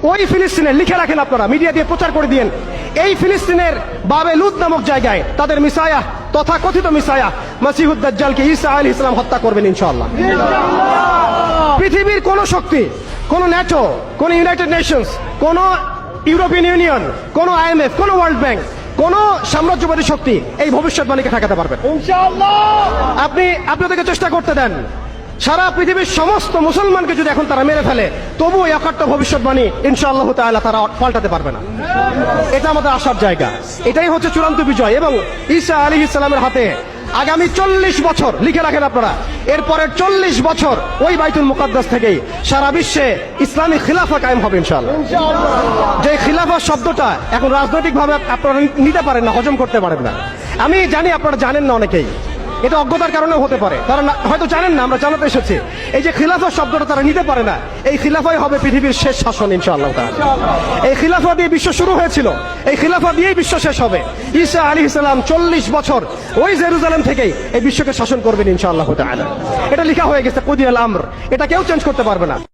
ওই ফিলিস্তিনে লিখে রাখেন, আপনারা মিডিয়া দিয়ে প্রচার করে দিয়েন, এই ফিলিস্তিনের বাবে লুদ নামক জায়গায় তাদের মিসায়া, তথাকথিত মিসায়া মসিহুদ দাজ্জালকে ঈসা আলাইহিস সালাম হত্যা করবেন ইনশাআল্লাহ। পৃথিবীর কোন শক্তি, কোন ন্যাটো, কোন ইউনাইটেড নেশনস, কোন ইউরোপিয়ান ইউনিয়ন, কোন IMF, কোন ওয়ার্ল্ড ব্যাংক, কোন সাম্রাজ্যবাদী শক্তি এই ভবিষ্যৎবাণীকে ঠেকাতে পারবে ইনশাআল্লাহ। আপনি আপনাদেরকে চেষ্টা করতে দেন, সারা পৃথিবীর সমস্ত মুসলমানকে যদি এখন তারা মেরে ফেলে, তবুও এই অকাট্য ভবিষ্যৎবাণী ইনশাআল্লাহ তাআলা তারা পাল্টাতে পারবে না। এটা আমাদের আশার জায়গা, এটাই হচ্ছে চূড়ান্ত বিজয়। এবং ঈসা আলাইহিস সালামের হাতে আগামী 40 বছর লিখে রাখেন আপনারা, এরপরের 40 বছর ওই বাইতুল মুকাদ্দাস থেকেই সারা বিশ্বে ইসলামী খিলাফা কায়েম হবে ইনশাআল্লাহ। যে খিলাফা শব্দটা এখন রাজনৈতিকভাবে আপনারা নিতে পারেন না, হজম করতে পারেন না। আমি জানি আপনারা জানেন না, অনেকেই এটা অজ্ঞতার কারণেও হতে পারে, তারা হয়তো জানেন না, আমরা জানাতে এসেছি। এই যে খিলাফা শব্দটা তারা নিতে পারে না, এই খিলাফাই হবে পৃথিবীর শেষ শাসন ইনশাআল্লাহ তাআলা। এই খিলাফা দিয়ে বিশ্ব শুরু হয়েছিল, এই খিলাফা দিয়েই বিশ্ব শেষ হবে। ঈসা আলাইহিস সালাম 40 বছর ওই জেরুজালেম থেকেই এই বিশ্বকে শাসন করবেন ইনশাআল্লাহ তাআলা। এটা লেখা হয়ে গেছে কুদিয়াল আমর, এটা কেউ চেঞ্জ করতে পারবে না।